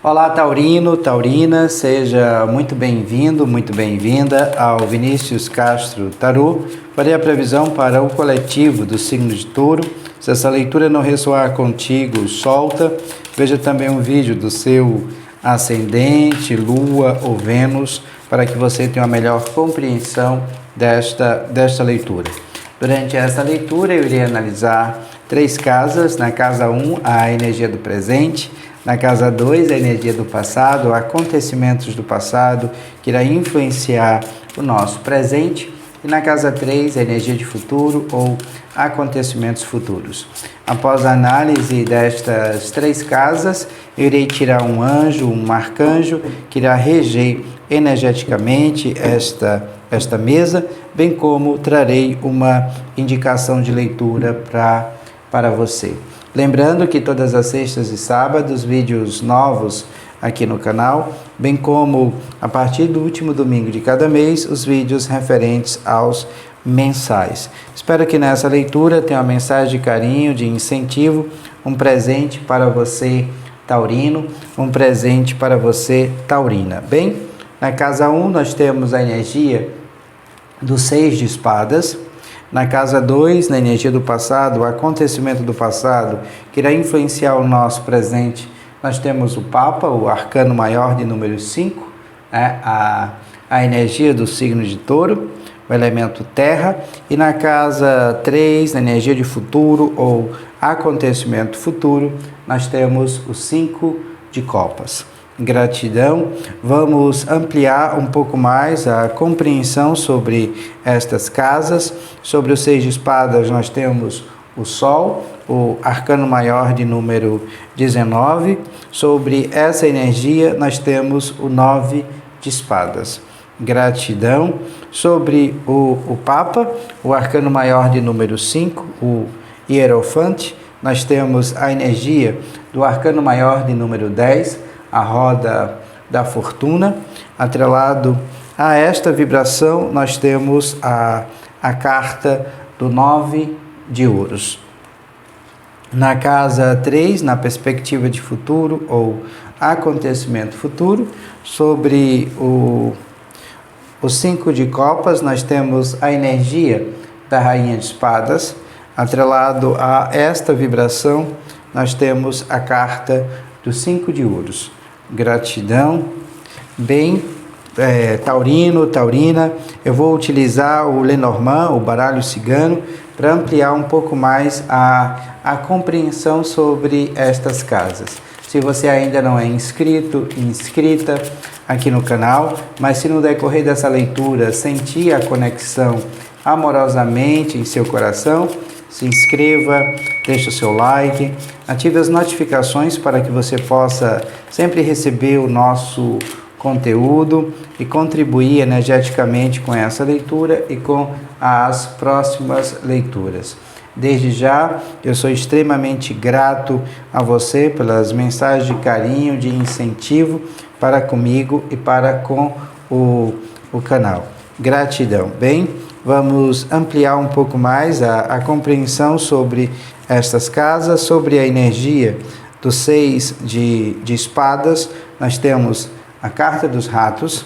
Olá, Taurino, Taurina, seja muito bem-vindo, muito bem-vinda ao Vinícius Castro Tarô. Farei a previsão para o coletivo do signo de Touro. Se essa leitura não ressoar contigo, solta. Veja também um vídeo do seu ascendente, Lua ou Vênus, para que você tenha uma melhor compreensão desta leitura. Durante essa leitura, eu irei analisar 3 casas. Na casa 1, a energia do presente. Na casa 2, a energia do passado, acontecimentos do passado que irá influenciar o nosso presente. E na casa 3, a energia de futuro ou acontecimentos futuros. Após a análise destas 3 casas, eu irei tirar um anjo, um arcanjo, que irá reger energeticamente esta mesa, bem como trarei uma indicação de leitura para você. Lembrando que todas as sextas e sábados, vídeos novos aqui no canal, bem como a partir do último domingo de cada mês, os vídeos referentes aos mensais. Espero que nessa leitura tenha uma mensagem de carinho, de incentivo, um presente para você, taurino, um presente para você, taurina. Bem, na casa 1 nós temos a energia do 6 de espadas. Na casa 2, na energia do passado, o acontecimento do passado, que irá influenciar o nosso presente, nós temos o Papa, o arcano maior de número 5, a energia do signo de Touro, o elemento terra. E na casa 3, na energia de futuro ou acontecimento futuro, nós temos o 5 de copas. Gratidão. Vamos ampliar um pouco mais a compreensão sobre estas casas. Sobre o 6 de espadas nós temos o Sol, o arcano maior de número 19. Sobre essa energia nós temos o 9 de espadas. Gratidão. Sobre o Papa, o arcano maior de número 5, o Hierofante, nós temos a energia do arcano maior de número 10, a roda da fortuna. Atrelado a esta vibração, nós temos a carta do 9 de ouros. Na casa 3, na perspectiva de futuro ou acontecimento futuro, sobre o 5 de copas, nós temos a energia da rainha de espadas. Atrelado a esta vibração, nós temos a carta do 5 de ouros. Gratidão. Bem, taurino, taurina, eu vou utilizar o Lenormand, o baralho cigano, para ampliar um pouco mais a compreensão sobre estas casas. Se você ainda não é inscrito, inscrita aqui no canal, mas se no decorrer dessa leitura sentir a conexão amorosamente em seu coração, se inscreva, deixe o seu like, ative as notificações para que você possa sempre receber o nosso conteúdo e contribuir energeticamente com essa leitura e com as próximas leituras. Desde já, eu sou extremamente grato a você pelas mensagens de carinho, de incentivo para comigo e para com o canal. Gratidão. Bem, vamos ampliar um pouco mais a compreensão sobre estas casas, sobre a energia do 6 de espadas. Nós temos a carta dos ratos.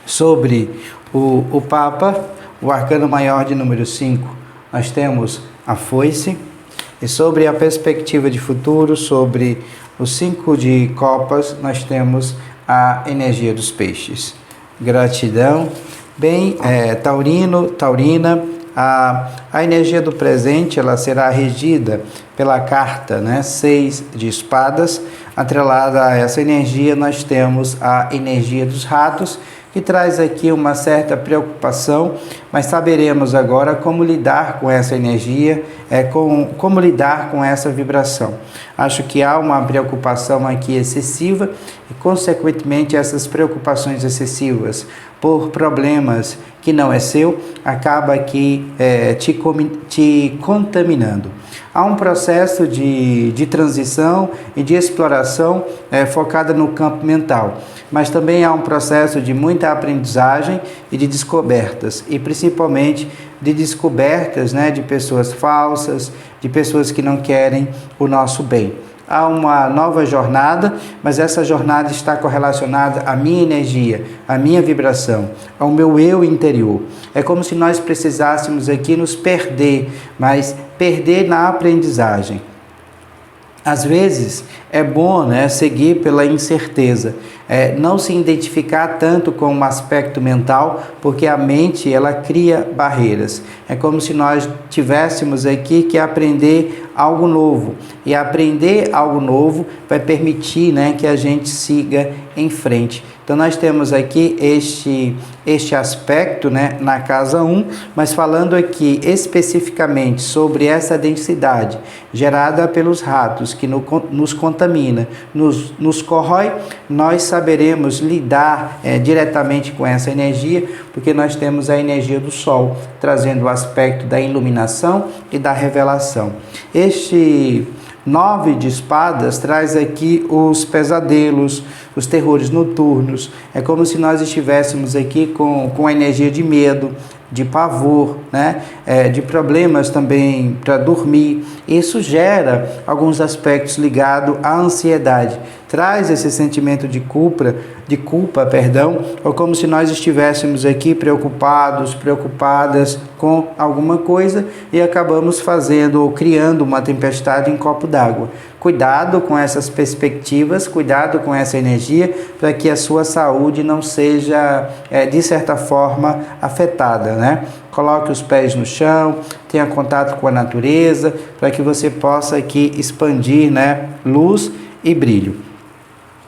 Sobre o Papa, o arcano maior de número 5, nós temos a foice. E sobre a perspectiva de futuro, sobre o 5 de copas, nós temos a energia dos peixes. Gratidão. Bem, taurino, taurina, a energia do presente ela será regida pela carta 6 de espadas. Atrelada a essa energia, nós temos a energia dos ratos, que traz aqui uma certa preocupação, mas saberemos agora como lidar com essa energia, como lidar com essa vibração. Acho que há uma preocupação aqui excessiva e, consequentemente, essas preocupações excessivas por problemas que não é seu, acaba aqui te contaminando. Há um processo de transição e de exploração focada no campo mental, mas também há um processo de muita aprendizagem e de descobertas, e principalmente de descobertas de pessoas falsas, de pessoas que não querem o nosso bem. a uma nova jornada, mas essa jornada está correlacionada à minha energia, à minha vibração, ao meu eu interior. É como se nós precisássemos aqui nos perder, mas perder na aprendizagem. Às vezes é bom, né, seguir pela incerteza, não se identificar tanto com um aspecto mental, porque a mente ela cria barreiras. É como se nós tivéssemos aqui que aprender algo novo, e aprender algo novo vai permitir, né, que a gente siga em frente. Então nós temos aqui este aspecto, né, na casa 1, mas falando aqui especificamente sobre essa densidade gerada pelos ratos que nos contamina, nos corrói, nós saberemos lidar diretamente com essa energia, porque nós temos a energia do Sol, trazendo o aspecto da iluminação e da revelação. Este 9 de espadas traz aqui os pesadelos, os terrores noturnos. É como se nós estivéssemos aqui com a energia de medo, de pavor, né? De problemas também para dormir. Isso gera alguns aspectos ligados à ansiedade. Traz esse sentimento de culpa, ou como se nós estivéssemos aqui preocupadas com alguma coisa e acabamos fazendo ou criando uma tempestade em copo d'água. Cuidado com essas perspectivas, cuidado com essa energia, para que a sua saúde não seja, de certa forma, afetada, né? Coloque os pés no chão, tenha contato com a natureza, para que você possa aqui expandir, né, luz e brilho.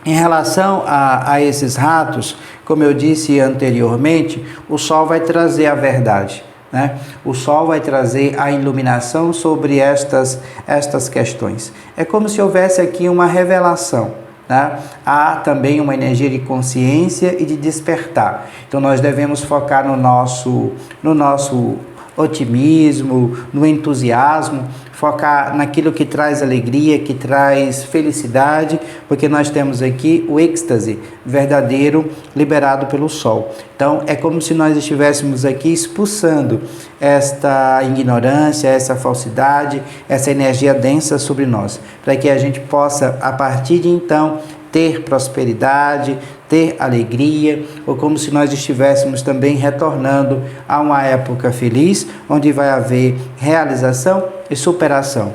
Em relação a esses ratos, como eu disse anteriormente, o Sol vai trazer a verdade, né? O Sol vai trazer a iluminação sobre estas questões. É como se houvesse aqui uma revelação, né? Há também uma energia de consciência e de despertar. Então nós devemos focar no nosso otimismo, no entusiasmo, focar naquilo que traz alegria, que traz felicidade, porque nós temos aqui o êxtase verdadeiro liberado pelo Sol. Então é como se nós estivéssemos aqui expulsando esta ignorância, essa falsidade, essa energia densa sobre nós, para que a gente possa, a partir de então, ter prosperidade, ter alegria, ou como se nós estivéssemos também retornando a uma época feliz, onde vai haver realização e superação.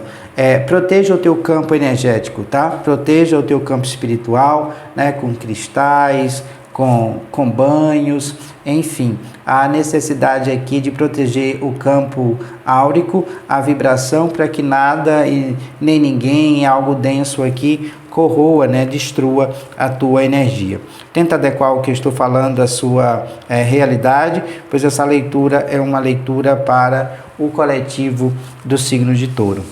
Proteja o teu campo energético, tá? Proteja o teu campo espiritual, né? Com cristais, com banhos, enfim, a necessidade aqui de proteger o campo áurico, a vibração, para que nada e nem ninguém, algo denso aqui, corroa, né, destrua a tua energia. Tenta adequar o que eu estou falando à sua realidade, pois essa leitura é uma leitura para o coletivo do signo de Touro.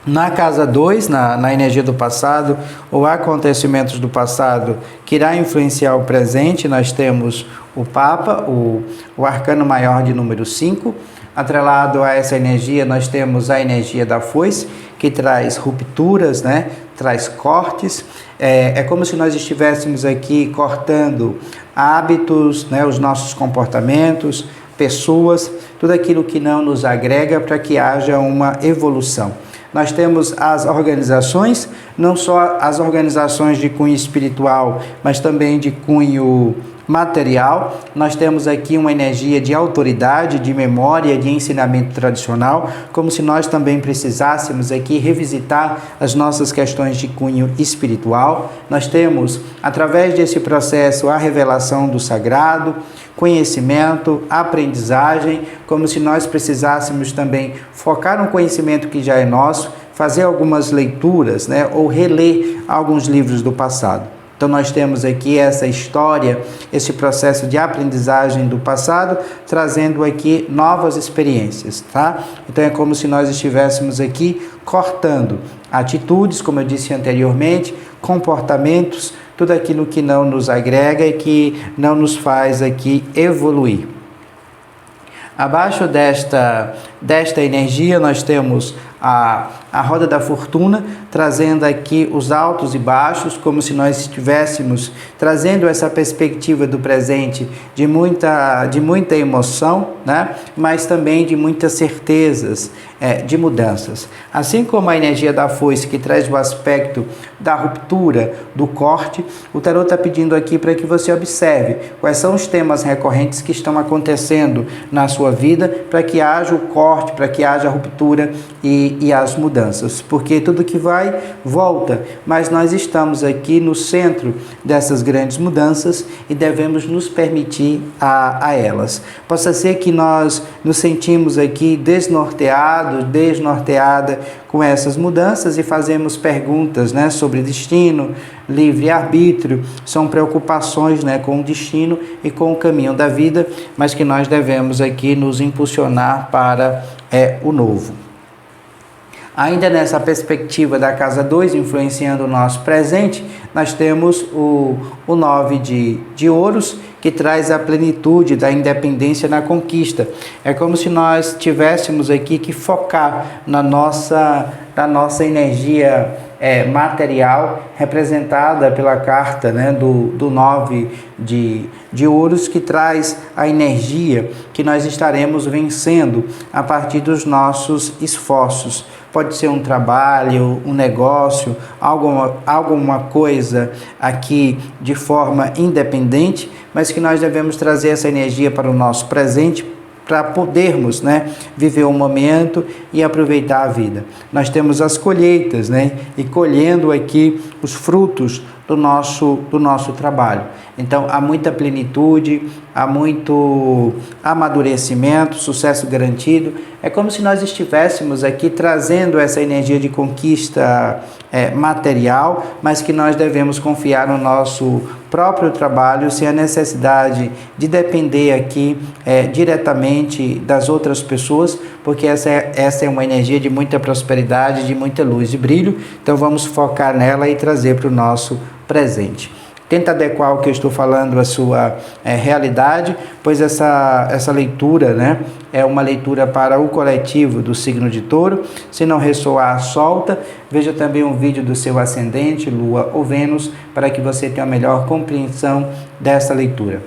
Na casa 2, na energia do passado, ou acontecimentos do passado que irá influenciar o presente, nós temos o Papa, o arcano maior de número 5. Atrelado a essa energia, nós temos a energia da foice, que traz rupturas, né? Traz cortes. É como se nós estivéssemos aqui cortando hábitos, né? Os nossos comportamentos, pessoas, tudo aquilo que não nos agrega, para que haja uma evolução. Nós temos as organizações, não só as organizações de cunho espiritual, mas também de cunho material. Nós temos aqui uma energia de autoridade, de memória, de ensinamento tradicional, como se nós também precisássemos aqui revisitar as nossas questões de cunho espiritual. Nós temos, através desse processo, a revelação do sagrado, conhecimento, aprendizagem, como se nós precisássemos também focar no conhecimento que já é nosso, fazer algumas leituras, né, ou reler alguns livros do passado. Então nós temos aqui essa história, esse processo de aprendizagem do passado, trazendo aqui novas experiências, tá? Então é como se nós estivéssemos aqui cortando atitudes, como eu disse anteriormente, comportamentos, tudo aquilo que não nos agrega e que não nos faz aqui evoluir. Abaixo desta energia nós temos a roda da fortuna, trazendo aqui os altos e baixos, como se nós estivéssemos trazendo essa perspectiva do presente de muita emoção, né? Mas também de muitas certezas, de mudanças. Assim como a energia da foice, que traz o aspecto da ruptura, do corte, o tarot está pedindo aqui para que você observe quais são os temas recorrentes que estão acontecendo na sua vida, para que haja o corte, para que haja a ruptura e as mudanças, porque tudo que vai, volta, mas nós estamos aqui no centro dessas grandes mudanças e devemos nos permitir a elas. Possa ser que nós nos sentimos aqui desnorteados, desnorteada com essas mudanças e fazemos perguntas, né, sobre destino, livre-arbítrio, são preocupações, né, com o destino e com o caminho da vida, mas que nós devemos aqui nos impulsionar para o novo. Ainda nessa perspectiva da casa 2, influenciando o nosso presente, nós temos o 9 de ouros, que traz a plenitude da independência na conquista. É como se nós tivéssemos aqui que focar na nossa energia material, representada pela carta, né, do 9 de ouros, que traz a energia que nós estaremos vencendo a partir dos nossos esforços. Pode ser um trabalho, um negócio, alguma coisa aqui de forma independente, mas que nós devemos trazer essa energia para o nosso presente, para podermos, né, viver o momento e aproveitar a vida. Nós temos as colheitas, né, e colhendo aqui os frutos do nosso trabalho. Então, há muita plenitude, há muito amadurecimento, sucesso garantido. É como se nós estivéssemos aqui trazendo essa energia de conquista material, mas que nós devemos confiar no nosso próprio trabalho, sem a necessidade de depender aqui diretamente das outras pessoas, porque essa é uma energia de muita prosperidade, de muita luz e brilho. Então vamos focar nela e trazer para o nosso presente. Tenta adequar o que eu estou falando à sua realidade, pois essa leitura, né, é uma leitura para o coletivo do signo de Touro. Se não ressoar, solta. Veja também um vídeo do seu ascendente, Lua ou Vênus, para que você tenha a melhor compreensão dessa leitura.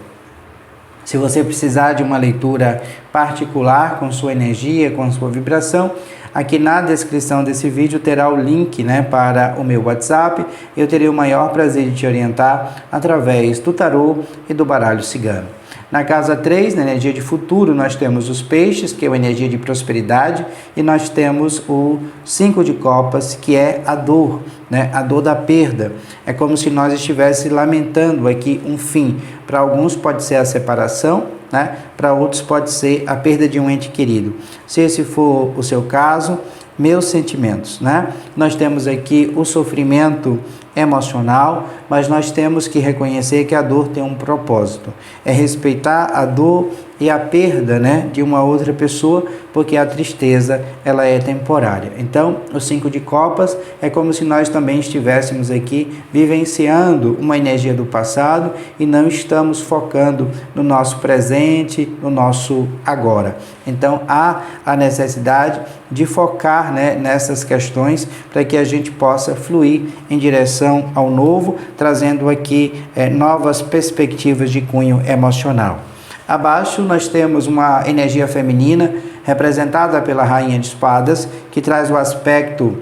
Se você precisar de uma leitura particular com sua energia, com sua vibração, aqui na descrição desse vídeo terá o link, né, para o meu WhatsApp. Eu terei o maior prazer de te orientar através do tarô e do baralho cigano. Na casa 3, na energia de futuro, nós temos os peixes, que é a energia de prosperidade, e nós temos o 5 de copas, que é a dor, né? A dor da perda. É como se nós estivéssemos lamentando aqui um fim. Para alguns pode ser a separação, né? Para outros pode ser a perda de um ente querido. Se esse for o seu caso, meus sentimentos, né? Nós temos aqui o sofrimento emocional, mas nós temos que reconhecer que a dor tem um propósito. É respeitar a dor e a perda, né, de uma outra pessoa, porque a tristeza ela é temporária. Então, o 5 de copas é como se nós também estivéssemos aqui vivenciando uma energia do passado e não estamos focando no nosso presente, no nosso agora. Então, há a necessidade de focar, né, nessas questões para que a gente possa fluir em direção ao novo, trazendo aqui novas perspectivas de cunho emocional. Abaixo nós temos uma energia feminina representada pela Rainha de Espadas, que traz o aspecto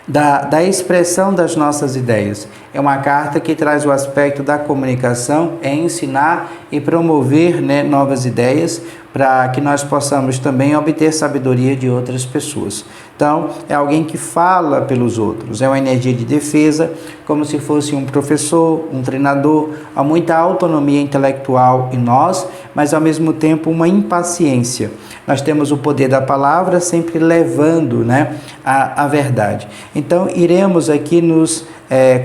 da expressão das nossas ideias. É uma carta que traz o aspecto da comunicação, ensinar e promover, né, novas ideias, para que nós possamos também obter sabedoria de outras pessoas. Então, é alguém que fala pelos outros, é uma energia de defesa, como se fosse um professor, um treinador. Há muita autonomia intelectual em nós, mas ao mesmo tempo uma impaciência. Nós temos o poder da palavra sempre levando, né, a verdade. Então, iremos aqui nos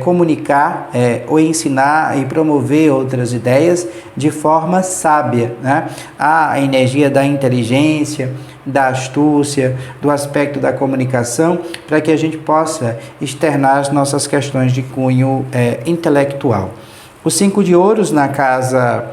comunicar ou ensinar e promover outras ideias de forma sábia, né? A energia da inteligência, da astúcia, do aspecto da comunicação, para que a gente possa externar as nossas questões de cunho intelectual. O 5 de ouros na casa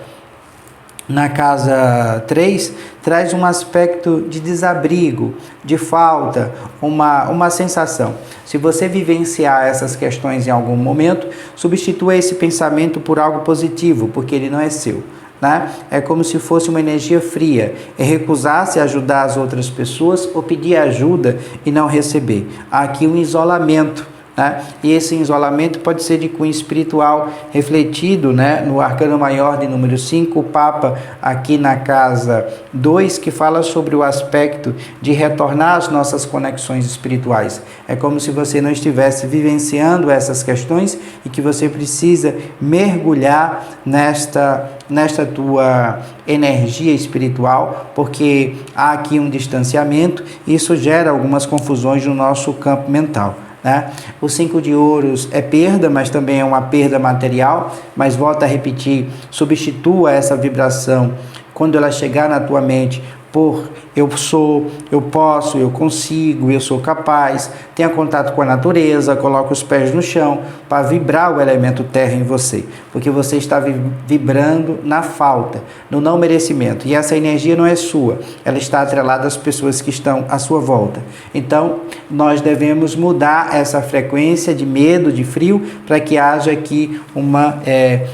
na casa 3, traz um aspecto de desabrigo, de falta, uma sensação. Se você vivenciar essas questões em algum momento, substitua esse pensamento por algo positivo, porque ele não é seu. Né? É como se fosse uma energia fria, é recusar-se a ajudar as outras pessoas ou pedir ajuda e não receber. Há aqui um isolamento. Né? E esse isolamento pode ser de cunho espiritual, refletido, né, no arcano maior de número 5, o Papa aqui na casa 2, que fala sobre o aspecto de retornar às nossas conexões espirituais. É como se você não estivesse vivenciando essas questões e que você precisa mergulhar nesta tua energia espiritual, porque há aqui um distanciamento e isso gera algumas confusões no nosso campo mental. Né? O 5 de ouros é perda, mas também é uma perda material, mas volta a repetir, substitua essa vibração quando ela chegar na tua mente por eu sou, eu posso, eu consigo, eu sou capaz. Tenha contato com a natureza, coloque os pés no chão para vibrar o elemento terra em você, porque você está vibrando na falta, no não merecimento, e essa energia não é sua, ela está atrelada às pessoas que estão à sua volta. Então nós devemos mudar essa frequência de medo, de frio, para que haja aqui uma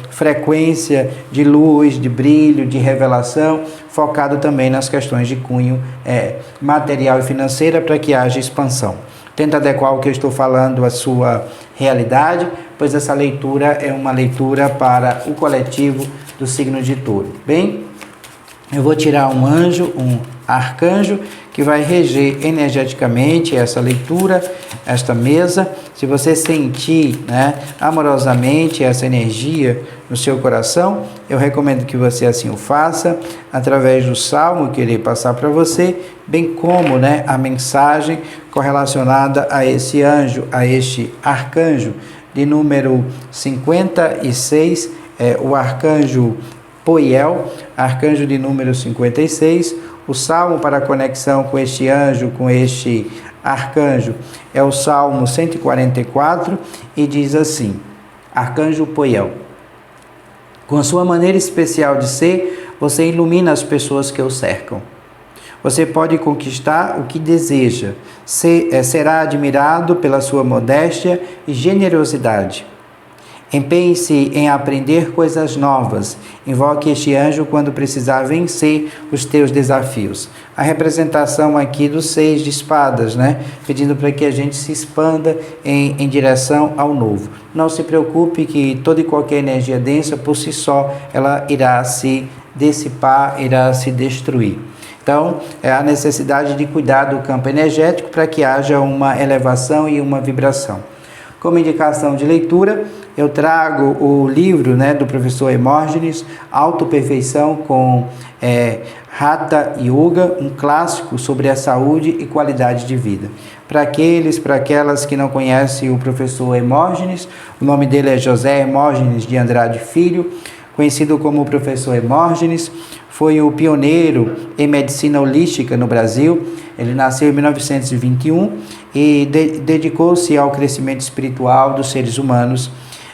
frequência de luz, de brilho, de revelação, focado também nas questões de cunho material e financeira, para que haja expansão. Tenta adequar o que eu estou falando à sua realidade, pois essa leitura é uma leitura para o coletivo do signo de Touro. Bem, eu vou tirar um anjo, um arcanjo, que vai reger energeticamente essa leitura, esta mesa. Se você sentir, né, amorosamente essa energia no seu coração, eu recomendo que você assim o faça, através do salmo que irei passar para você, bem como, né, a mensagem correlacionada a esse anjo, a este arcanjo de número 56, o arcanjo Poiel, arcanjo de número 56, o salmo para conexão com este anjo, com este arcanjo, é o Salmo 144 e diz assim: Arcanjo Poiel, com a sua maneira especial de ser, você ilumina as pessoas que o cercam. Você pode conquistar o que deseja, será admirado pela sua modéstia e generosidade. Empenhe-se em aprender coisas novas. Invoque este anjo quando precisar vencer os teus desafios. A representação aqui dos 6 de espadas, né? Pedindo para que a gente se expanda em direção ao novo. Não se preocupe que toda e qualquer energia densa, por si só, ela irá se dissipar, irá se destruir. Então, é a necessidade de cuidar do campo energético para que haja uma elevação e uma vibração. Como indicação de leitura, eu trago o livro, né, do professor Hermógenes, Autoperfeição com Hatha Yoga, um clássico sobre a saúde e qualidade de vida. Para aquelas que não conhecem o professor Hermógenes, o nome dele é José Hermógenes de Andrade Filho, conhecido como o professor Hermógenes, foi o pioneiro em medicina holística no Brasil. Ele nasceu em 1921 e dedicou-se ao crescimento espiritual dos seres humanos,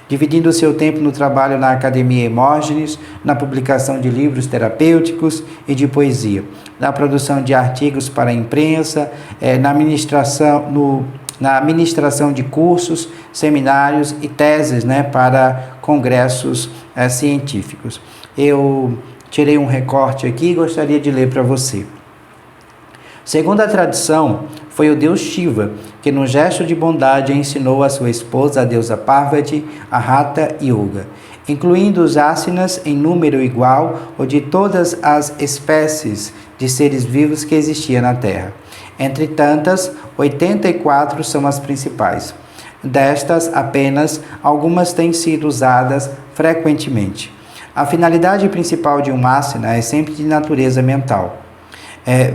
dividindo o seu tempo no trabalho na Academia Hermógenes, na publicação de livros terapêuticos e de poesia, na produção de artigos para a imprensa, na administração de cursos, seminários e teses, né, para congressos científicos. Eu tirei um recorte aqui e gostaria de ler para você. Segundo a tradição, foi o deus Shiva que, no gesto de bondade, ensinou a sua esposa, a deusa Parvati, a Hatha Yoga, incluindo os asanas em número igual ou de todas as espécies de seres vivos que existiam na Terra. Entre tantas, 84 são as principais. Destas, apenas algumas têm sido usadas frequentemente. A finalidade principal de um asana é sempre de natureza mental,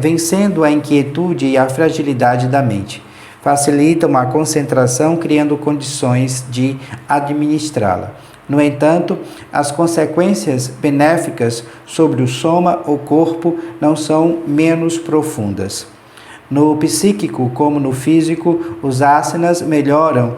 vencendo a inquietude e a fragilidade da mente. Facilitam a concentração, criando condições de administrá-la. No entanto, as consequências benéficas sobre o soma, o corpo, não são menos profundas. No psíquico como no físico, os asanas melhoram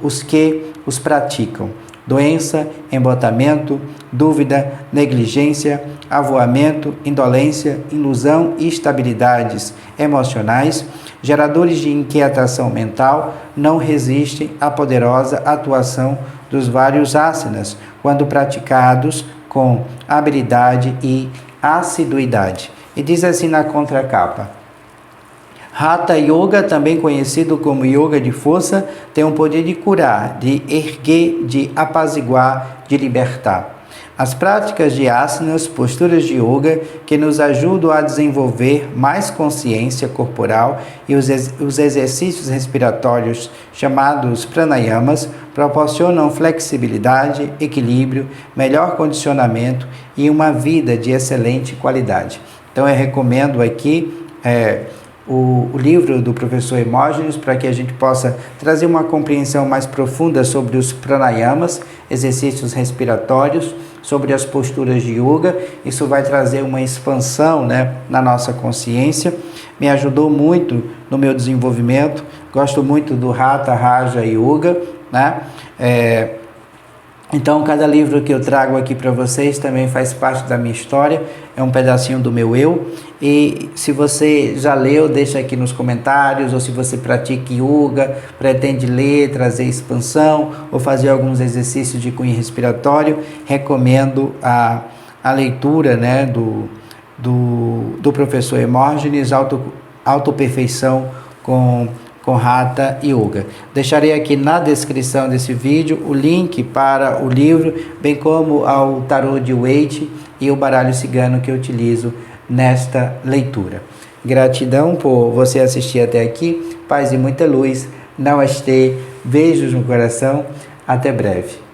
os que os praticam. doença, embotamento, dúvida, negligência, avoamento, indolência, ilusão e instabilidades emocionais, geradores de inquietação mental, não resistem à poderosa atuação dos vários asanas, quando praticados com habilidade e assiduidade. E diz assim na contracapa: Hatha Yoga, também conhecido como Yoga de força, tem o poder de curar, de erguer, de apaziguar, de libertar. As práticas de asanas, posturas de yoga, que nos ajudam a desenvolver mais consciência corporal, e os exercícios respiratórios chamados pranayamas proporcionam flexibilidade, equilíbrio, melhor condicionamento e uma vida de excelente qualidade. Então eu recomendo aqui o livro do professor Hermógenes, para que a gente possa trazer uma compreensão mais profunda sobre os pranayamas, exercícios respiratórios, sobre as posturas de yoga. Isso vai trazer uma expansão, na nossa consciência. Me ajudou muito no meu desenvolvimento. Gosto muito do Hatha Raja Yoga, Então, cada livro que eu trago aqui para vocês também faz parte da minha história, é um pedacinho do meu eu. E se você já leu, deixa aqui nos comentários, ou se você pratica yoga, pretende ler, trazer expansão, ou fazer alguns exercícios de cunho respiratório, recomendo a leitura do professor Hermógenes, Autoperfeição com Hatha Yoga. Deixarei aqui na descrição desse vídeo o link para o livro, bem como ao tarô de Waite e o baralho cigano que eu utilizo nesta leitura. Gratidão por você assistir até aqui. Paz e muita luz. Namastê. Beijos no coração. Até breve.